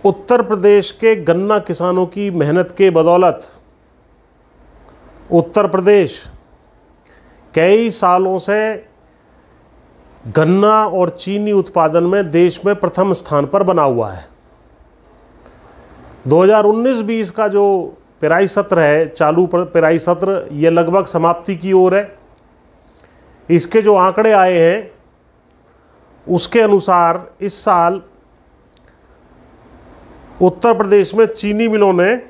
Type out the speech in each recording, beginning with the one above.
उत्तर प्रदेश के गन्ना किसानों की मेहनत के बदौलत उत्तर प्रदेश कई सालों से गन्ना और चीनी उत्पादन में देश में प्रथम स्थान पर बना हुआ है। 2019-20 का जो पेराई सत्र है, चालू पेराई सत्र, ये लगभग समाप्ति की ओर है। इसके जो आंकड़े आए हैं उसके अनुसार इस साल उत्तर प्रदेश में चीनी मिलों ने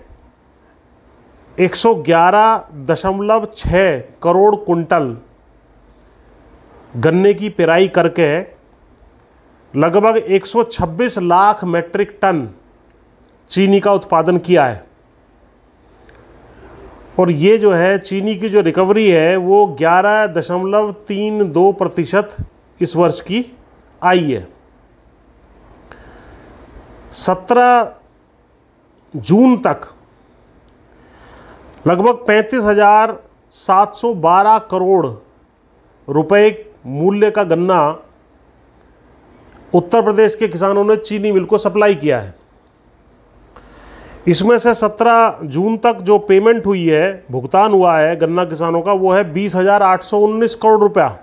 111.6 करोड़ कुंटल गन्ने की पेराई करके लगभग 126 लाख मैट्रिक टन चीनी का उत्पादन किया है। और ये जो है चीनी की जो रिकवरी है वो 11.32% इस वर्ष की आई है। 17 जून तक लगभग 35,712 करोड़ रुपए मूल्य का गन्ना उत्तर प्रदेश के किसानों ने चीनी मिल को सप्लाई किया है। इसमें से 17 जून तक जो पेमेंट हुई है, भुगतान हुआ है गन्ना किसानों का, वो है 20,819 करोड़ रुपया।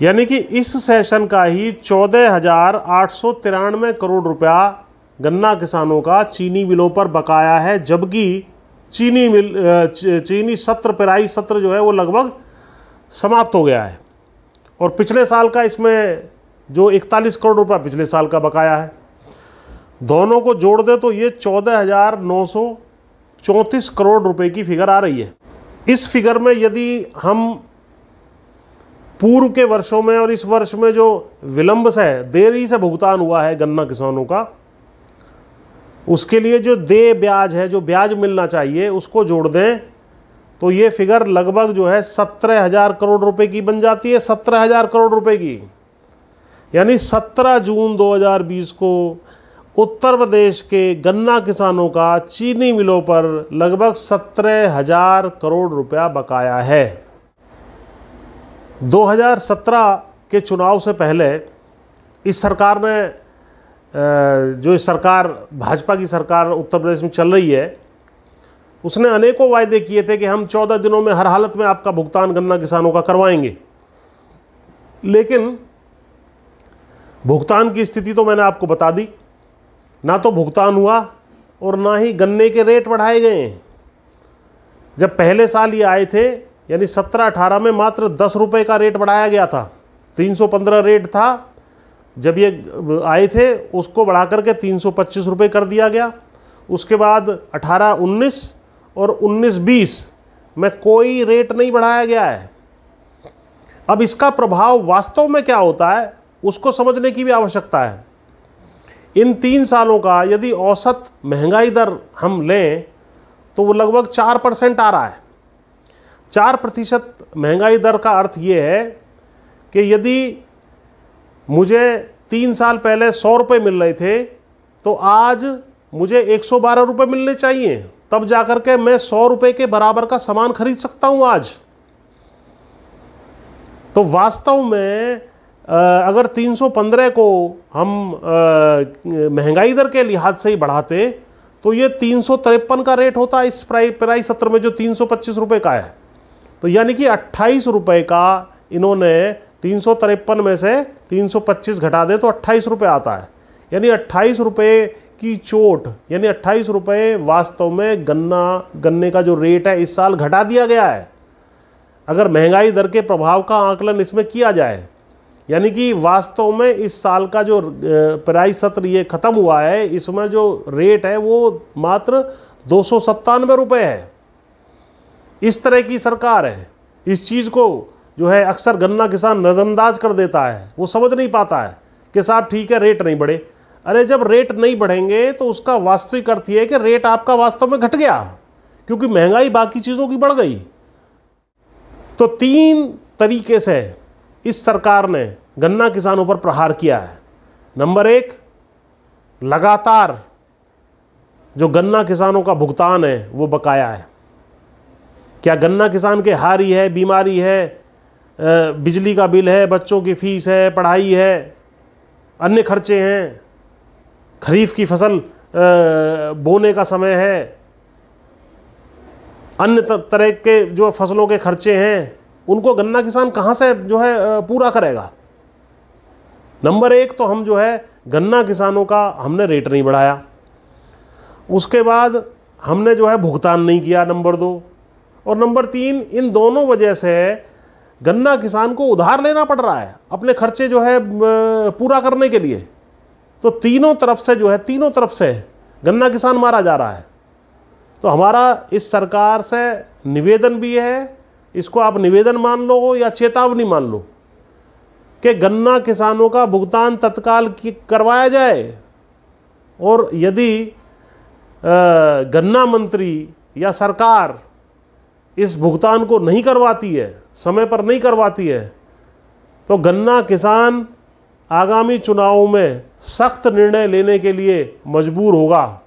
यानी कि इस सेशन का ही 14,893 करोड़ रुपया गन्ना किसानों का चीनी मिलों पर बकाया है, जबकि चीनी सत्र, पेराई सत्र जो है वो लगभग समाप्त हो गया है। और पिछले साल का इसमें जो 41 करोड़ रुपया पिछले साल का बकाया है, दोनों को जोड़ दे तो ये 14,934 करोड़ रुपए की फिगर आ रही है। इस फिगर में यदि हम पूर्व के वर्षों में और इस वर्ष में जो विलंब से, देरी से भुगतान हुआ है गन्ना किसानों का, उसके लिए जो देय ब्याज है, जो ब्याज मिलना चाहिए, उसको जोड़ दें तो ये फिगर लगभग जो है 17,000 करोड़ रुपए की बन जाती है। 17,000 करोड़ रुपए की। यानी 17 जून 2020 को उत्तर प्रदेश के गन्ना किसानों का चीनी मिलों पर लगभग 17,000 करोड़ रुपया बकाया है। 2017 के चुनाव से पहले इस सरकार ने, जो इस सरकार, भाजपा की सरकार उत्तर प्रदेश में चल रही है, उसने अनेकों वायदे किए थे कि हम 14 दिनों में हर हालत में आपका भुगतान गन्ना किसानों का करवाएंगे। लेकिन भुगतान की स्थिति तो मैंने आपको बता दी, ना तो भुगतान हुआ और ना ही गन्ने के रेट बढ़ाए गए। जब पहले साल ये आए थे, यानी 17-18 में मात्र 10 रुपये का रेट बढ़ाया गया था। 315 रेट था जब ये आए थे, उसको बढ़ा करके 325 रुपये कर दिया गया। उसके बाद 18-19 और 19-20 में कोई रेट नहीं बढ़ाया गया है। अब इसका प्रभाव वास्तव में क्या होता है उसको समझने की भी आवश्यकता है। इन 3 सालों का यदि औसत महंगाई दर हम लें तो वो लगभग 4% आ रहा है। 4% महंगाई दर का अर्थ ये है कि यदि मुझे 3 साल पहले 100 रुपये मिल रहे थे तो आज मुझे 112 रुपये मिलने चाहिए, तब जाकर के मैं 100 रुपये के बराबर का सामान खरीद सकता हूं आज। तो वास्तव में अगर 315 को हम महंगाई दर के लिहाज से ही बढ़ाते तो ये 353 का रेट होता इस पेराई सत्र में, जो 325 रुपये का है। तो यानी कि 28 रुपये का इन्होंने 353 में से 325 घटा दे तो 28 रुपये आता है। यानी 28 रुपये की चोट, यानी 28 रुपये वास्तव में गन्ने का जो रेट है इस साल घटा दिया गया है, अगर महंगाई दर के प्रभाव का आकलन इसमें किया जाए। यानी कि वास्तव में इस साल का जो पेराई सत्र ये ख़त्म हुआ है, इसमें जो रेट है वो मात्र 297 रुपये है। इस तरह की सरकार है। इस चीज़ को जो है अक्सर गन्ना किसान नज़रअंदाज कर देता है, वो समझ नहीं पाता है कि साहब ठीक है रेट नहीं बढ़े। अरे जब रेट नहीं बढ़ेंगे तो उसका वास्तविक अर्थ ये है कि रेट आपका वास्तव में घट गया, क्योंकि महंगाई बाकी चीज़ों की बढ़ गई। तो 3 तरीके से इस सरकार ने गन्ना किसानों पर प्रहार किया है। नंबर 1, लगातार जो गन्ना किसानों का भुगतान है वो बकाया है। क्या गन्ना किसान के हारी है, बीमारी है, बिजली का बिल है, बच्चों की फीस है, पढ़ाई है, अन्य खर्चे हैं, खरीफ की फसल बोने का समय है, अन्य तरह के जो फसलों के खर्चे हैं उनको गन्ना किसान कहाँ से जो है पूरा करेगा। नंबर एक तो हम जो है गन्ना किसानों का हमने रेट नहीं बढ़ाया, उसके बाद हमने जो है भुगतान नहीं किया, नंबर दो, और नंबर तीन, इन दोनों वजह से गन्ना किसान को उधार लेना पड़ रहा है अपने खर्चे जो है पूरा करने के लिए। तो तीनों तरफ से जो है, तीनों तरफ से गन्ना किसान मारा जा रहा है। तो हमारा इस सरकार से निवेदन भी है, इसको आप निवेदन मान लो या चेतावनी मान लो, कि गन्ना किसानों का भुगतान तत्काल करवाया जाए, और यदि गन्ना मंत्री या सरकार इस भुगतान को नहीं करवाती है, समय पर नहीं करवाती है, तो गन्ना किसान आगामी चुनावों में सख्त निर्णय लेने के लिए मजबूर होगा।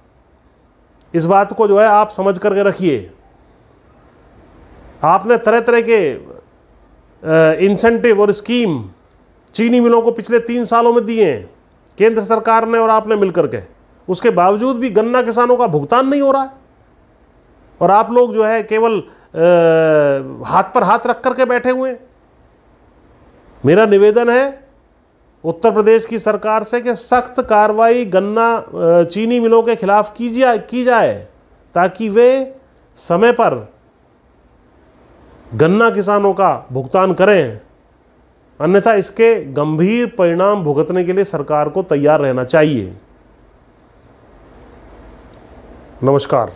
इस बात को जो है आप समझ करके रखिए। आपने तरह तरह के इंसेंटिव और स्कीम चीनी मिलों को पिछले 3 सालों में दिए हैं केंद्र सरकार ने और आपने मिलकर के, उसके बावजूद भी गन्ना किसानों का भुगतान नहीं हो रहा है, और आप लोग जो है केवल हाथ पर हाथ रख करके बैठे हुए हैं। मेरा निवेदन है उत्तर प्रदेश की सरकार से कि सख्त कार्रवाई गन्ना चीनी मिलों के खिलाफ की जाए, ताकि वे समय पर गन्ना किसानों का भुगतान करें, अन्यथा इसके गंभीर परिणाम भुगतने के लिए सरकार को तैयार रहना चाहिए। नमस्कार।